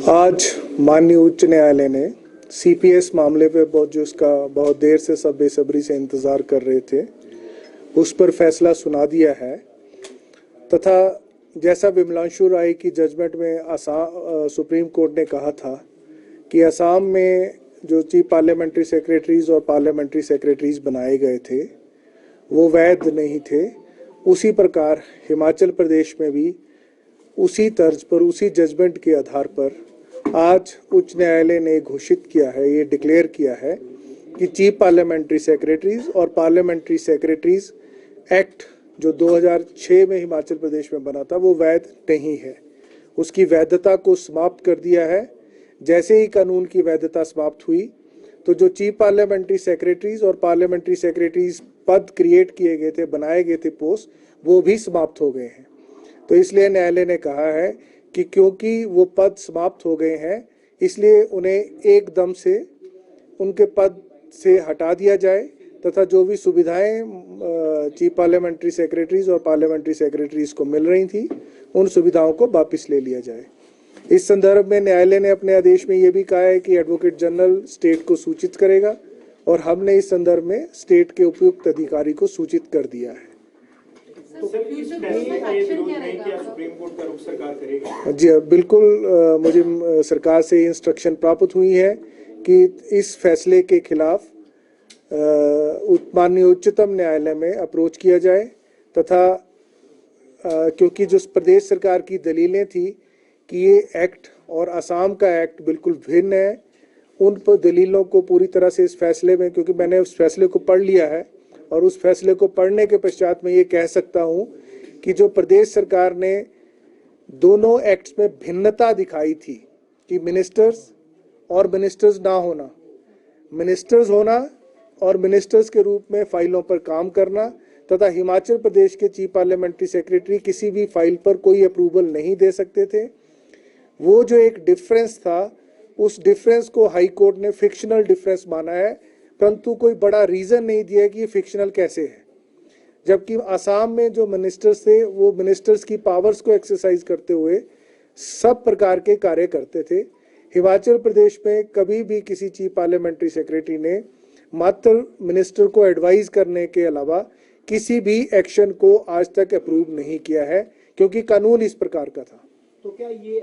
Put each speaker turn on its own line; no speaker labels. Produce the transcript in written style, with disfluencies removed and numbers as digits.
आज माननीय उच्च न्यायालय ने सीपीएस मामले पे बहुत देर से सब बेसब्री से इंतज़ार कर रहे थे, उस पर फैसला सुना दिया है तथा जैसा विमलांशु राय की जजमेंट में सुप्रीम कोर्ट ने कहा था कि असम में जो चीफ पार्लियामेंट्री सेक्रेटरीज और पार्लियामेंट्री सेक्रेटरीज बनाए गए थे वो वैध नहीं थे, उसी प्रकार हिमाचल प्रदेश में भी उसी तर्ज पर, उसी जजमेंट के आधार पर आज उच्च न्यायालय ने घोषित किया है, ये डिक्लेयर किया है कि चीफ पार्लियामेंट्री सेक्रेटरीज और पार्लियामेंट्री सेक्रेटरीज एक्ट जो 2006 में हिमाचल प्रदेश में बना था वो वैध नहीं है। उसकी वैधता को समाप्त कर दिया है। जैसे ही कानून की वैधता समाप्त हुई तो जो चीफ पार्लियामेंट्री सेक्रेटरीज और पार्लियामेंट्री सेक्रेटरीज पद क्रिएट किए गए थे, बनाए गए थे पोस्ट, वो भी समाप्त हो गए हैं। तो इसलिए न्यायालय ने कहा है कि क्योंकि वो पद समाप्त हो गए हैं इसलिए उन्हें एकदम से उनके पद से हटा दिया जाए तथा जो भी सुविधाएं चीफ पार्लियामेंट्री सेक्रेटरीज और पार्लियामेंट्री सेक्रेटरीज को मिल रही थी उन सुविधाओं को वापस ले लिया जाए। इस संदर्भ में न्यायालय ने अपने आदेश में ये भी कहा है कि एडवोकेट जनरल स्टेट को सूचित करेगा और हमने इस संदर्भ में स्टेट के उपयुक्त अधिकारी को सूचित कर दिया है। जी बिल्कुल, मुझे सरकार से इंस्ट्रक्शन प्राप्त हुई है कि इस फैसले के खिलाफ माननीय उच्चतम न्यायालय में अप्रोच किया जाए तथा क्योंकि जो प्रदेश सरकार की दलीलें थी कि ये एक्ट और असम का एक्ट बिल्कुल भिन्न है, उन पर दलीलों को पूरी तरह से इस फैसले में, क्योंकि मैंने उस फैसले को पढ़ लिया है और उस फैसले को पढ़ने के पश्चात मैं ये कह सकता हूँ कि जो प्रदेश सरकार ने दोनों एक्ट्स में भिन्नता दिखाई थी कि मिनिस्टर्स और मिनिस्टर्स ना होना, मिनिस्टर्स होना और मिनिस्टर्स के रूप में फाइलों पर काम करना तथा हिमाचल प्रदेश के चीफ पार्लियामेंट्री सेक्रेटरी किसी भी फाइल पर कोई अप्रूवल नहीं दे सकते थे, वो जो एक डिफरेंस था उस डिफरेंस को हाई कोर्ट ने फिक्शनल डिफरेंस माना है, परंतु कोई बड़ा रीज़न नहीं दिया कि ये फिक्शनल कैसे है। जबकि असम में जो मिनिस्टर्स थे वो मिनिस्टर्स की पावर्स को एक्सरसाइज करते हुए सब प्रकार के कार्य करते थे। हिमाचल प्रदेश में कभी भी किसी चीफ पार्लियामेंट्री सेक्रेटरी ने मात्र मिनिस्टर को एडवाइज करने के अलावा किसी भी एक्शन को आज तक अप्रूव नहीं किया है, क्योंकि कानून इस प्रकार का था।
तो क्या ये